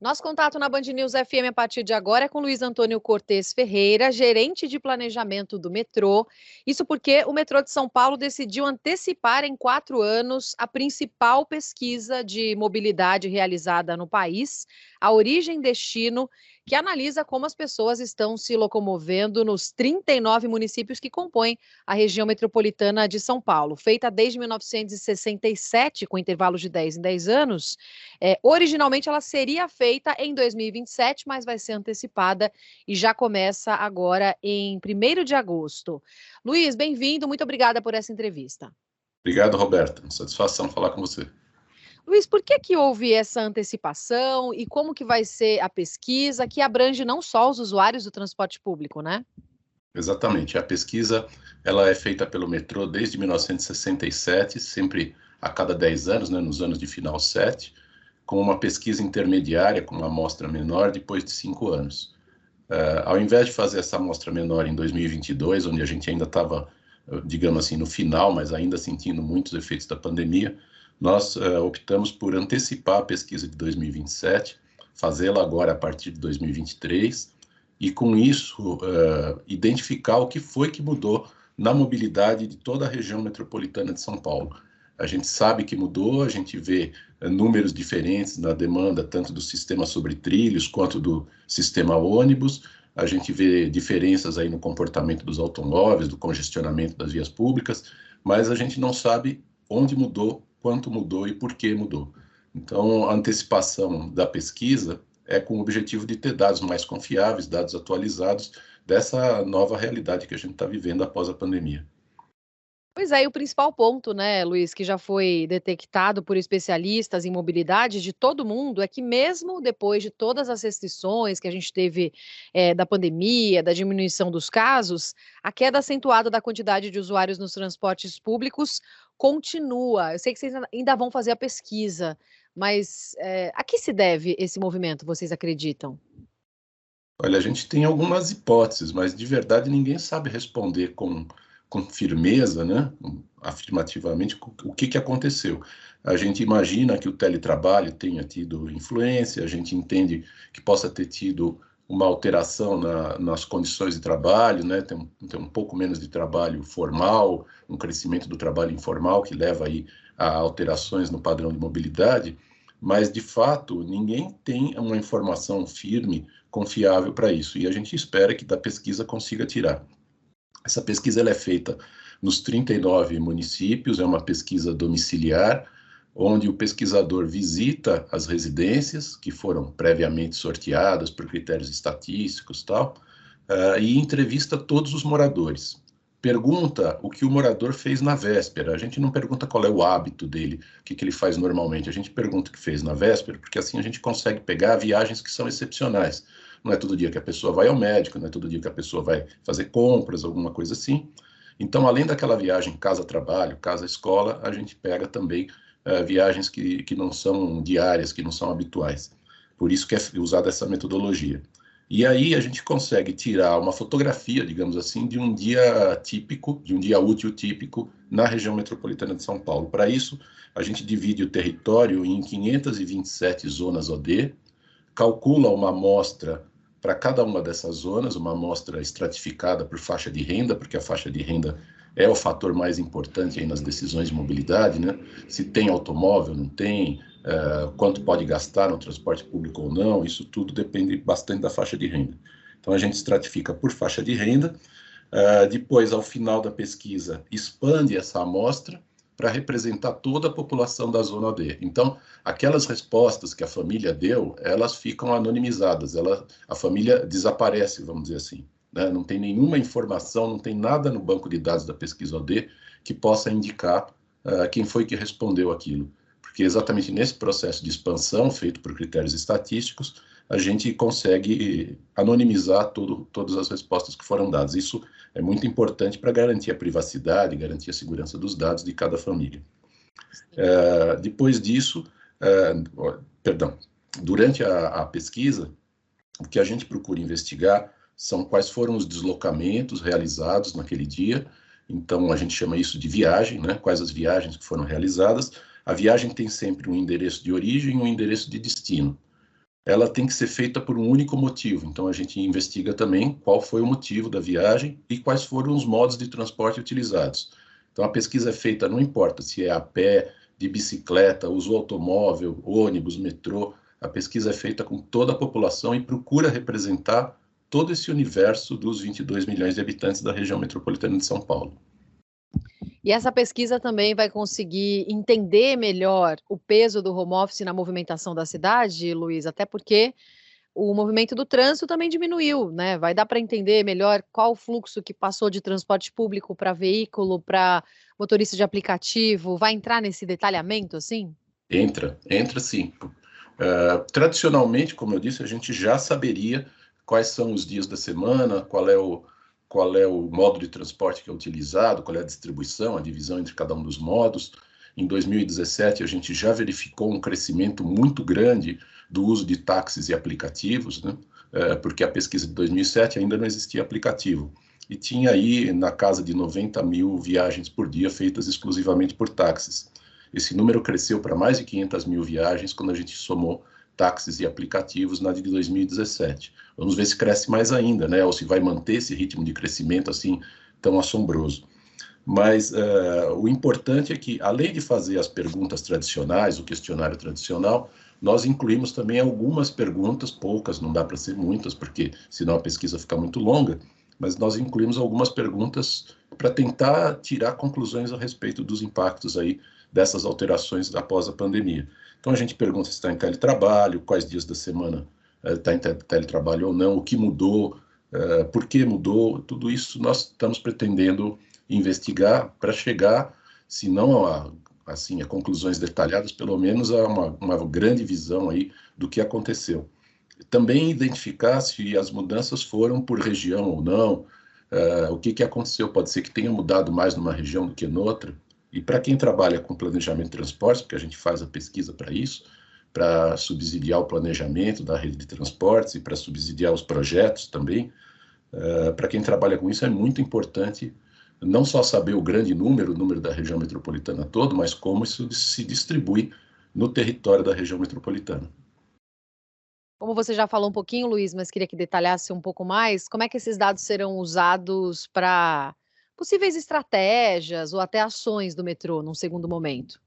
Nosso contato na Band News FM a partir de agora é com Luiz Antônio Cortes Ferreira, gerente de planejamento do metrô. Isso porque o metrô de São Paulo decidiu antecipar em 4 anos a principal pesquisa de mobilidade realizada no país, a Origem Destino, que analisa como as pessoas estão se locomovendo nos 39 municípios que compõem a região metropolitana de São Paulo. Feita desde 1967, com intervalos de 10 em 10 anos, originalmente ela seria feita em 2027, mas vai ser antecipada e já começa agora em 1º de agosto. Luiz, bem-vindo, muito obrigada por essa entrevista. Obrigado, Roberta. Satisfação falar com você. Luiz, por que houve essa antecipação e como que vai ser a pesquisa que abrange não só os usuários do transporte público, né? Exatamente. A pesquisa ela é feita pelo metrô desde 1967, sempre a cada 10 anos, né, nos anos de final 7, com uma pesquisa intermediária, com uma amostra menor, depois de 5 anos. Ao invés de fazer essa amostra menor em 2022, onde a gente ainda estava, digamos assim, no final, mas ainda sentindo muitos efeitos da pandemia, nós optamos por antecipar a pesquisa de 2027, fazê-la agora a partir de 2023, e com isso identificar o que foi que mudou na mobilidade de toda a região metropolitana de São Paulo. A gente sabe que mudou, a gente vê números diferentes na demanda, tanto do sistema sobre trilhos quanto do sistema ônibus. A gente vê diferenças aí no comportamento dos automóveis, do congestionamento das vias públicas, mas a gente não sabe onde mudou, quanto mudou e por que mudou. Então, a antecipação da pesquisa é com o objetivo de ter dados mais confiáveis, dados atualizados dessa nova realidade que a gente está vivendo após a pandemia. Pois é, e o principal ponto, né, Luiz, que já foi detectado por especialistas em mobilidade de todo mundo, é que mesmo depois de todas as restrições que a gente teve da pandemia, da diminuição dos casos, a queda acentuada da quantidade de usuários nos transportes públicos continua. Eu sei que vocês ainda vão fazer a pesquisa, mas a que se deve esse movimento, vocês acreditam? Olha, a gente tem algumas hipóteses, mas de verdade ninguém sabe responder com firmeza, né, afirmativamente, o que aconteceu. A gente imagina que o teletrabalho tenha tido influência, a gente entende que possa ter tido uma alteração nas condições de trabalho, né, tem um pouco menos de trabalho formal, um crescimento do trabalho informal que leva aí a alterações no padrão de mobilidade, mas de fato ninguém tem uma informação firme, confiável para isso, e a gente espera que da pesquisa consiga tirar. Essa pesquisa ela é feita nos 39 municípios, é uma pesquisa domiciliar, onde o pesquisador visita as residências, que foram previamente sorteadas por critérios estatísticos e tal, e entrevista todos os moradores. Pergunta o que o morador fez na véspera. A gente não pergunta qual é o hábito dele, o que ele faz normalmente. A gente pergunta o que fez na véspera, porque assim a gente consegue pegar viagens que são excepcionais. Não é todo dia que a pessoa vai ao médico, não é todo dia que a pessoa vai fazer compras, alguma coisa assim. Então, além daquela viagem casa-trabalho, casa-escola, a gente pega também viagens que não são diárias, que não são habituais. Por isso que é usada essa metodologia. E aí a gente consegue tirar uma fotografia, digamos assim, de um dia típico, de um dia útil típico na região metropolitana de São Paulo. Para isso, a gente divide o território em 527 zonas OD, calcula uma amostra para cada uma dessas zonas, uma amostra estratificada por faixa de renda, porque a faixa de renda é o fator mais importante aí nas decisões de mobilidade, né? Se tem automóvel, não tem, quanto pode gastar no transporte público ou não, isso tudo depende bastante da faixa de renda. Então, a gente estratifica por faixa de renda, depois, ao final da pesquisa, expande essa amostra para representar toda a população da Zona D. Então, aquelas respostas que a família deu, elas ficam anonimizadas, a família desaparece, vamos dizer assim. Né? Não tem nenhuma informação, não tem nada no banco de dados da pesquisa OD que possa indicar quem foi que respondeu aquilo. Porque exatamente nesse processo de expansão, feito por critérios estatísticos, a gente consegue anonimizar todas as respostas que foram dadas. Isso é muito importante para garantir a privacidade, garantir a segurança dos dados de cada família. Depois disso, durante a pesquisa, o que a gente procura investigar são quais foram os deslocamentos realizados naquele dia. Então, a gente chama isso de viagem, né? Quais as viagens que foram realizadas. A viagem tem sempre um endereço de origem e um endereço de destino. ela tem que ser feita por um único motivo. Então, a gente investiga também qual foi o motivo da viagem e quais foram os modos de transporte utilizados. Então, a pesquisa é feita, não importa se é a pé, de bicicleta, uso automóvel, ônibus, metrô, a pesquisa é feita com toda a população e procura representar todo esse universo dos 22 milhões de habitantes da região metropolitana de São Paulo. E essa pesquisa também vai conseguir entender melhor o peso do home office na movimentação da cidade, Luiz, até porque o movimento do trânsito também diminuiu, né? Vai dar para entender melhor qual o fluxo que passou de transporte público para veículo, para motorista de aplicativo, vai entrar nesse detalhamento assim? Entra sim. Tradicionalmente, como eu disse, a gente já saberia quais são os dias da semana, qual é o modo de transporte que é utilizado, qual é a distribuição, a divisão entre cada um dos modos. Em 2017, a gente já verificou um crescimento muito grande do uso de táxis e aplicativos, né? Porque a pesquisa de 2007 ainda não existia aplicativo. E tinha aí na casa de 90 mil viagens por dia feitas exclusivamente por táxis. Esse número cresceu para mais de 500 mil viagens quando a gente somou táxis e aplicativos na de 2017. Vamos ver se cresce mais ainda, né? Ou se vai manter esse ritmo de crescimento assim tão assombroso. Mas o importante é que, além de fazer as perguntas tradicionais, o questionário tradicional, nós incluímos também algumas perguntas, poucas, não dá para ser muitas, porque senão a pesquisa fica muito longa, mas nós incluímos algumas perguntas para tentar tirar conclusões a respeito dos impactos aí dessas alterações após a pandemia. Então a gente pergunta se está em teletrabalho, quais dias da semana está em teletrabalho ou não, o que mudou, por que mudou, tudo isso nós estamos pretendendo investigar para chegar, se não a conclusões detalhadas, pelo menos a uma grande visão aí do que aconteceu. Também identificar se as mudanças foram por região ou não, o que aconteceu, pode ser que tenha mudado mais numa região do que noutra, e para quem trabalha com planejamento de transportes, porque a gente faz a pesquisa para isso, para subsidiar o planejamento da rede de transportes e para subsidiar os projetos também, para quem trabalha com isso é muito importante não só saber o número da região metropolitana toda, mas como isso se distribui no território da região metropolitana. Como você já falou um pouquinho, Luiz, mas queria que detalhasse um pouco mais, como é que esses dados serão usados para possíveis estratégias ou até ações do metrô num segundo momento?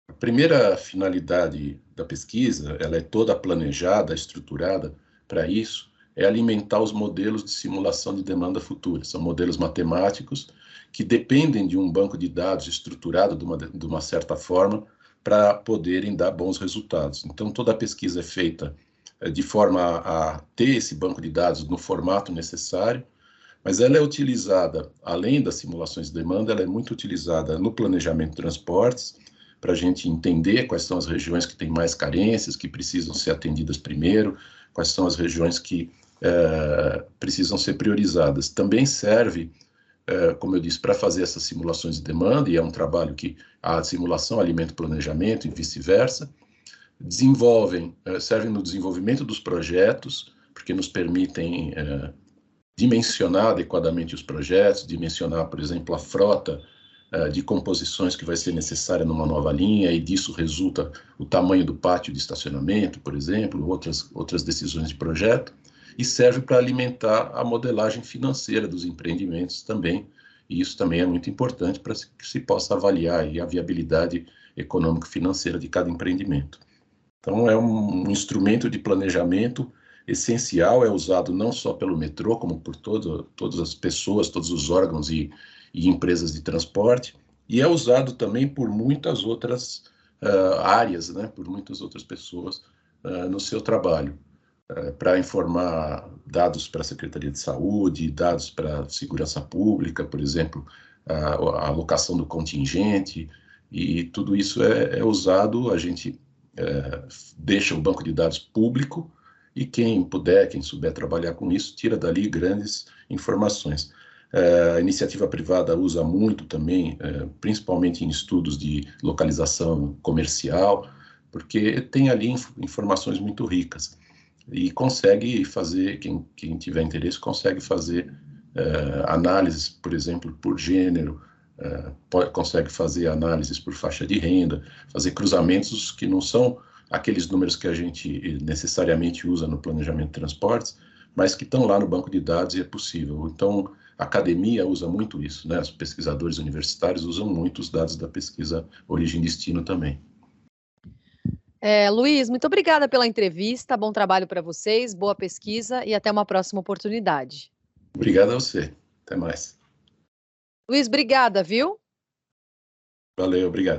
A primeira finalidade da pesquisa, ela é toda planejada, estruturada para isso, é alimentar os modelos de simulação de demanda futura. São modelos matemáticos que dependem de um banco de dados estruturado de uma certa forma para poderem dar bons resultados. Então, toda a pesquisa é feita de forma a ter esse banco de dados no formato necessário, mas ela é utilizada, além das simulações de demanda, ela é muito utilizada no planejamento de transportes, para a gente entender quais são as regiões que têm mais carências, que precisam ser atendidas primeiro, quais são as regiões que precisam ser priorizadas. Também serve, como eu disse, para fazer essas simulações de demanda, e é um trabalho que a simulação alimenta o planejamento e vice-versa. Servem no desenvolvimento dos projetos, porque nos permitem dimensionar adequadamente os projetos, dimensionar, por exemplo, a frota de composições que vai ser necessária numa nova linha, e disso resulta o tamanho do pátio de estacionamento, por exemplo, outras decisões de projeto, e serve para alimentar a modelagem financeira dos empreendimentos também, e isso também é muito importante para que se possa avaliar aí a viabilidade econômico-financeira de cada empreendimento. Então, é um instrumento de planejamento essencial, é usado não só pelo metrô, como por todas as pessoas, todos os órgãos e empresas de transporte, e é usado também por muitas outras áreas, né, por muitas outras pessoas no seu trabalho, para informar dados para a Secretaria de Saúde, dados para a Segurança Pública, por exemplo, a alocação do contingente, e tudo isso é usado, a gente deixa o banco de dados público, e quem puder, quem souber trabalhar com isso, tira dali grandes informações. A iniciativa privada usa muito também, principalmente em estudos de localização comercial, porque tem ali informações muito ricas. E consegue fazer, quem tiver interesse, consegue fazer análises, por exemplo, por gênero, consegue fazer análises por faixa de renda, fazer cruzamentos que não são aqueles números que a gente necessariamente usa no planejamento de transportes, mas que estão lá no banco de dados e é possível. Então, a academia usa muito isso, né? Os pesquisadores universitários usam muito os dados da pesquisa Origem e Destino também. Luiz, muito obrigada pela entrevista, bom trabalho para vocês, boa pesquisa e até uma próxima oportunidade. Obrigado a você. Até mais. Luiz, obrigada, viu? Valeu, obrigado.